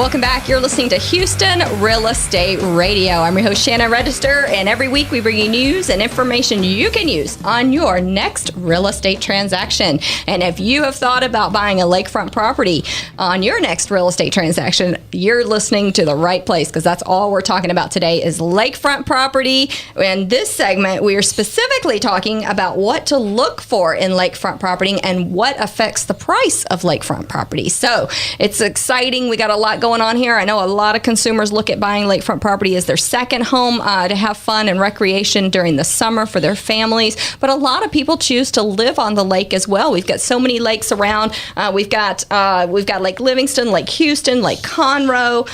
Welcome back. You're listening to Houston Real Estate Radio. I'm your host, Shannon Register, and every week we bring you news and information you can use on your next real estate transaction. And if you have thought about buying a lakefront property on your next real estate transaction, you're listening to the right place, because that's all we're talking about today is lakefront property. In this segment, we are specifically talking about what to look for in lakefront property and what affects the price of lakefront property. So it's exciting. We got a lot going on here. I know a lot of consumers look at buying lakefront property as their second home to have fun and recreation during the summer for their families. But a lot of people choose to live on the lake as well. We've got so many lakes around. We've got Lake Livingston, Lake Houston, Lake Conroe.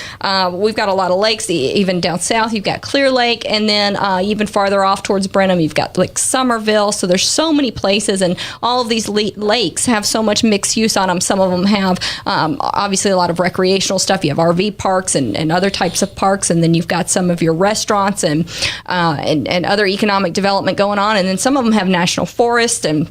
We've got a lot of lakes. Even down south, you've got Clear Lake, and then even farther off towards Brenham, you've got Lake Somerville. So there's so many places, and all of these lakes have so much mixed use on them. Some of them have obviously a lot of recreational stuff. You have RV parks and other types of parks, and then you've got some of your restaurants and other economic development going on, and then some of them have national forests, and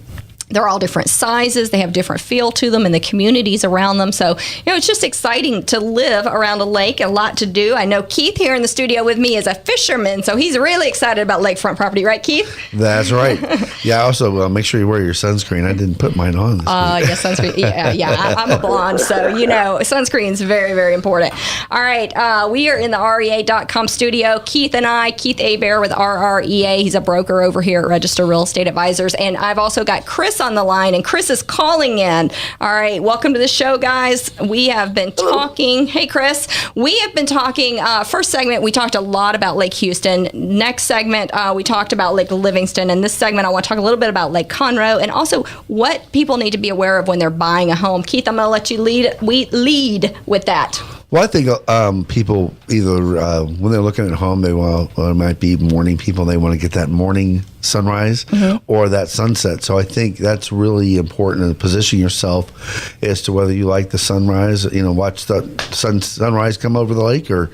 they're all different sizes. They have different feel to them and the communities around them. So, it's just exciting to live around a lake, a lot to do. I know Keith here in the studio with me is a fisherman, so he's really excited about lakefront property, right, Keith? That's right. Yeah, also make sure you wear your sunscreen. I didn't put mine on this week. Yeah, sunscreen. Yeah, I'm a blonde, so, sunscreen is very, very important. All right, we are in the REA.com studio. Keith Hebert with RREA. He's a broker over here at Register Real Estate Advisors. And I've also got Chris on the line, and Chris is calling in. All right, welcome to the show, guys. We have been talking. Hey, Chris. We have been talking. First segment, we talked a lot about Lake Houston. Next segment, we talked about Lake Livingston. And this segment, I want to talk a little bit about Lake Conroe and also what people need to be aware of when they're buying a home. Keith, I'm going to let you lead with that. Well, I think people either when they're looking at home, it might be morning people. They want to get that morning sunrise or that sunset. So I think that's really important to position yourself as to whether you like the sunrise, watch the sunrise come over the lake or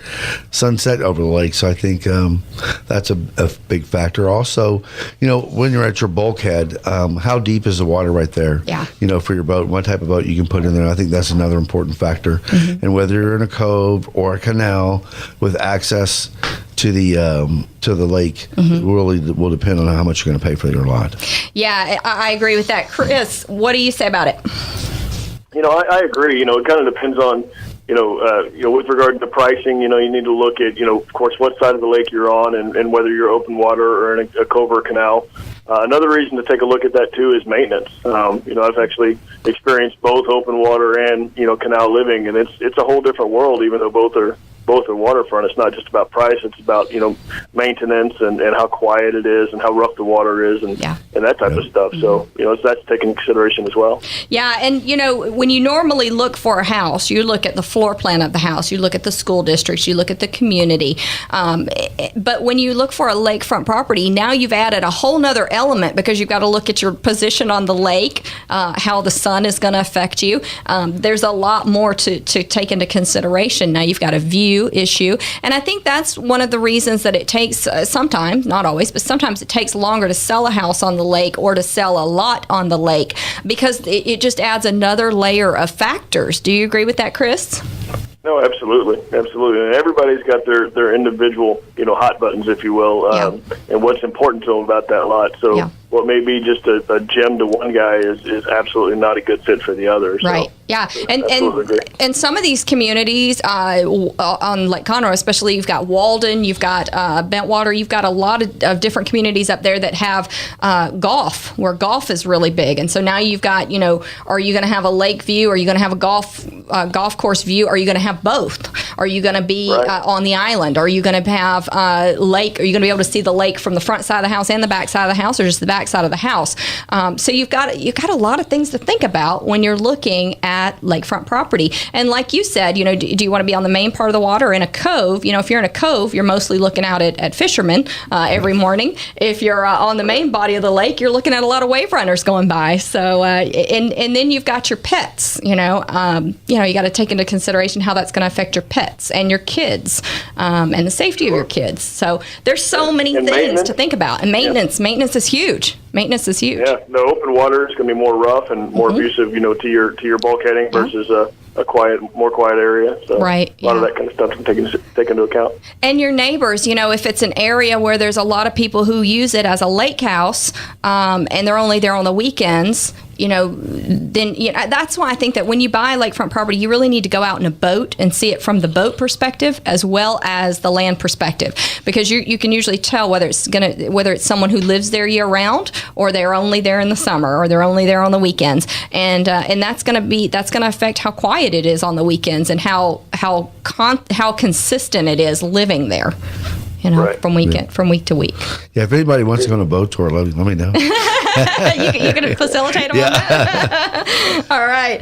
sunset over the lake. So I think that's a big factor. Also, when you're at your bulkhead, how deep is the water right there? Yeah. For your boat, what type of boat you can put in there. I think that's another important factor. And whether you're in a cove or a canal with access to the lake really will depend on how much you're going to pay for your lot. Yeah, I agree with that. Chris, what do you say about it? I agree. It kind of depends on, with regard to pricing, you need to look at, of course, what side of the lake you're on and whether you're open water or in a cove or a canal. Another reason to take a look at that, too, is maintenance. I've actually experienced both open water and, canal living, and it's a whole different world, even though both are waterfront. It's not just about price. It's about, maintenance and how quiet it is and how rough the water is and that type of stuff. So, that's taken into consideration as well. Yeah, and, when you normally look for a house, you look at the floor plan of the house, you look at the school districts, you look at the community. But when you look for a lakefront property, now you've added a whole nother element because you've got to look at your position on the lake, how the sun is going to affect you. There's a lot more to take into consideration. Now you've got a view issue, and I think that's one of the reasons that it takes sometimes, not always, but sometimes it takes longer to sell a house on the lake or to sell a lot on the lake because it just adds another layer of factors. Do you agree with that, Chris? No, absolutely. And everybody's got their individual, hot buttons, if you will, and what's important to them about that lot. So what may be just a gem to one guy is absolutely not a good fit for the other. So, right. Yeah. And some of these communities on Lake Conroe, especially, you've got Walden, you've got Bentwater, you've got a lot of different communities up there that have golf, where golf is really big. And so now you've got, are you going to have a lake view? Are you going to have a golf course view? Are you going to have both? Are you going to be on the island? Are you going to have lake? Are you going to be able to see the lake from the front side of the house and the back side of the house, or just the back side of the house? So you've got a lot of things to think about when you're looking at lakefront property. And like you said, do you want to be on the main part of the water or in a cove? If you're in a cove, you're mostly looking out at fishermen every morning. If you're on the main body of the lake, you're looking at a lot of wave runners going by. So and then you've got your pets. You got to take into consideration how that's going to affect your pets and your kids and the safety of your kids. So there's so many things to think about. And maintenance is huge. Maintenance is huge. Yeah, the open water is going to be more rough and more abusive, to your bulkheading versus more quiet area. So right, a lot of that kind of stuff to take into account. And your neighbors, if it's an area where there's a lot of people who use it as a lake house, and they're only there on the weekends, then that's why I think that when you buy lakefront property, you really need to go out in a boat and see it from the boat perspective as well as the land perspective, because you can usually tell whether it's someone who lives there year round, or they're only there in the summer, or they're only there on the weekends, and that's going to affect how quiet it is on the weekends and how consistent it is living there. Right. from week to week. Yeah, if anybody wants to go on a boat tour, let me know. You're going to facilitate them on that? All right.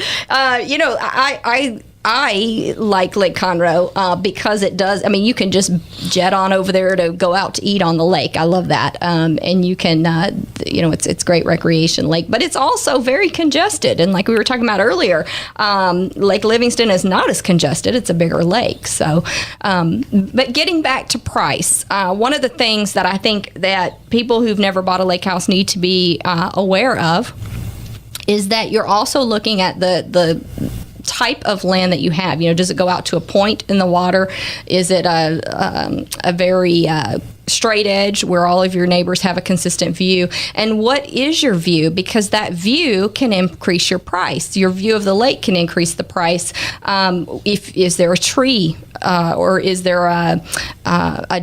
I like Lake Conroe because it does. You can just jet on over there to go out to eat on the lake. I love that. And you can, it's great recreation lake, but it's also very congested. And like we were talking about earlier, Lake Livingston is not as congested. It's a bigger lake. So, but getting back to price, one of the things that I think that people who've never bought a lake house need to be aware of is that you're also looking at the type of land that you have. Does it go out to a point in the water? Is it a very straight edge where all of your neighbors have a consistent view? And what is your view? Because that view can increase your price. Your view of the lake can increase the price. Is there a tree or is there a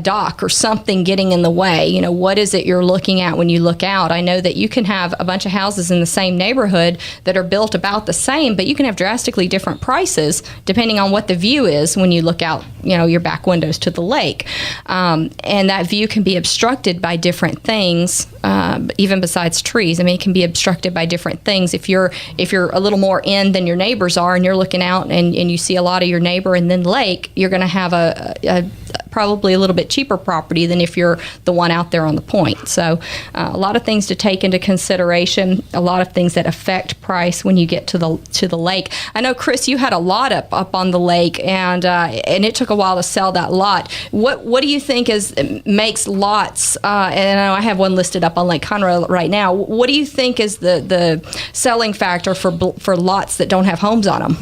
dock or something getting in the way? What is it you're looking at when you look out? I know that you can have a bunch of houses in the same neighborhood that are built about the same, but you can have drastically different prices depending on what the view is when you look out, your back windows to the lake. And that view can be obstructed by different things, even besides trees. It can be obstructed by different things. If you're a little more in than your neighbors are, and you're looking out and you see a lot of your neighbor and then lake, you're going to have a probably a little bit cheaper property than if you're the one out there on the point. So a lot of things to take into consideration, a lot of things that affect price when you get to the lake. I know, Chris, you had a lot up on the lake, and it took a while to sell that lot. What do you think makes lots, and I know I have one listed up on Lake Conroe right now, what do you think is the selling factor for lots that don't have homes on them?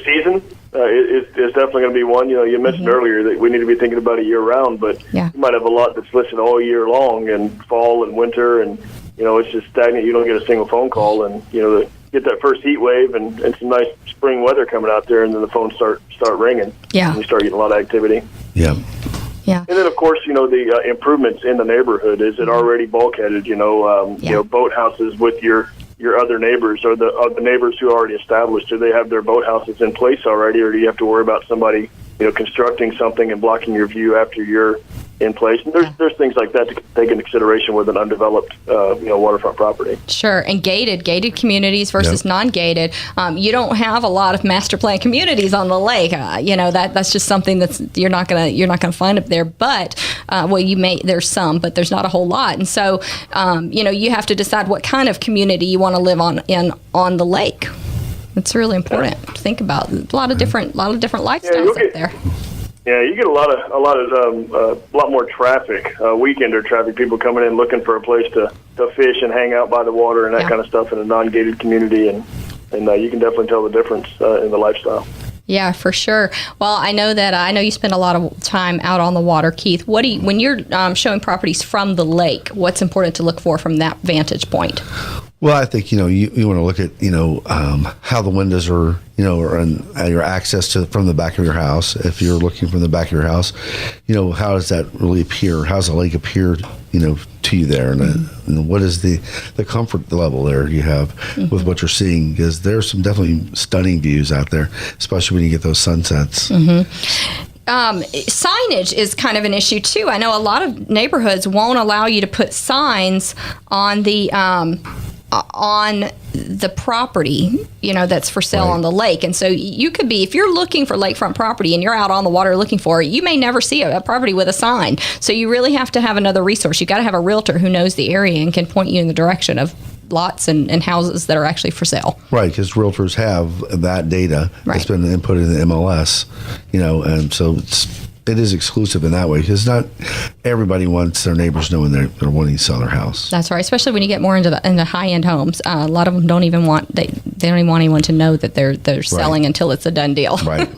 Season is definitely going to be one. You mentioned earlier that we need to be thinking about it year round, but you might have a lot that's listed all year long, and fall and winter, and it's just stagnant. You don't get a single phone call, and get that first heat wave and some nice spring weather coming out there, and then the phones start ringing. Yeah, and you start getting a lot of activity. Yeah. Yeah. And then, of course, the improvements in the neighborhood. Is it already bulkheaded? Boathouses with your other neighbors, or the neighbors who are already established. Do they have their boathouses in place already, or do you have to worry about somebody constructing something and blocking your view after you're in place? And there's things like that to take into consideration with an undeveloped waterfront property. Sure. And gated communities versus non-gated. You don't have a lot of master plan communities on the lake. That's just something that's you're not gonna find up there. But there's some, but there's not a whole lot. And so you have to decide what kind of community you want to live on the lake. It's really important to think about. A lot of different lifestyles up there. Yeah, you get a lot more traffic, weekender traffic, people coming in looking for a place to fish and hang out by the water and that kind of stuff in a non-gated community, and you can definitely tell the difference in the lifestyle. Yeah, for sure. Well, I know you spend a lot of time out on the water, Keith. When you're showing properties from the lake, what's important to look for from that vantage point? Well, I think you want to look at how the windows are, and your access from the back of your house. If you're looking from the back of your house, how does that really appear? How does the lake appear, to you there, and what is the comfort level there you have with what you're seeing? Because there's some definitely stunning views out there, especially when you get those sunsets. Signage is kind of an issue too. I know a lot of neighborhoods won't allow you to put signs on the property, that's for sale on the lake. And so you could be, if you're looking for lakefront property and you're out on the water looking for it, you may never see a property with a sign. So you really have to have another resource. You got to have a realtor who knows the area and can point you in the direction of lots and houses that are actually for sale. Right, because realtors have that data that's been inputted in the MLS, and so it's it is exclusive in that way, because not everybody wants their neighbors knowing they're wanting to sell their house. That's right, especially when you get more into the high-end homes. A lot of them don't even want they don't even want anyone to know that they're selling until it's a done deal. Right.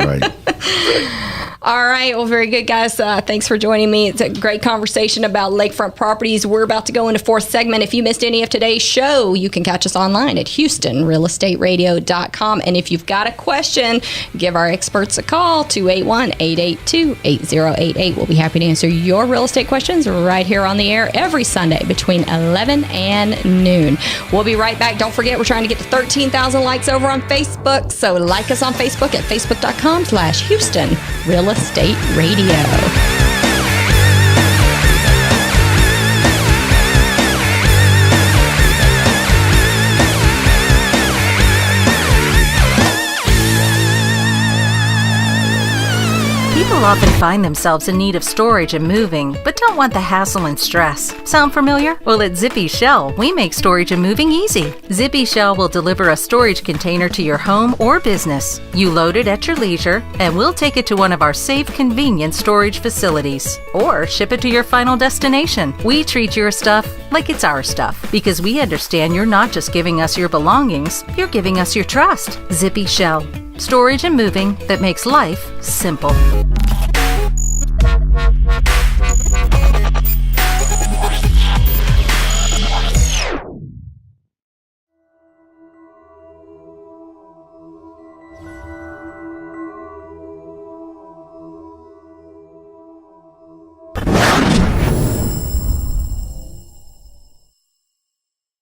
All right. Well, very good, guys. Thanks for joining me. It's a great conversation about lakefront properties. We're about to go into fourth segment. If you missed any of today's show, you can catch us online at HoustonRealEstateRadio.com. And if you've got a question, give our experts a call, 281-882-8088. We'll be happy to answer your real estate questions right here on the air every Sunday between 11 and noon. We'll be right back. Don't forget, we're trying to get to 13,000 likes over on Facebook. So like us on Facebook at facebook.com/Houston Real Estate Radio. People often find themselves in need of storage and moving, but don't want the hassle and stress. Sound familiar? Well, at Zippy Shell, we make storage and moving easy. Zippy Shell will deliver a storage container to your home or business. You load it at your leisure, and we'll take it to one of our safe, convenient storage facilities, or ship it to your final destination. We treat your stuff like it's our stuff, because we understand you're not just giving us your belongings, you're giving us your trust. Zippy Shell. Storage and moving that makes life simple.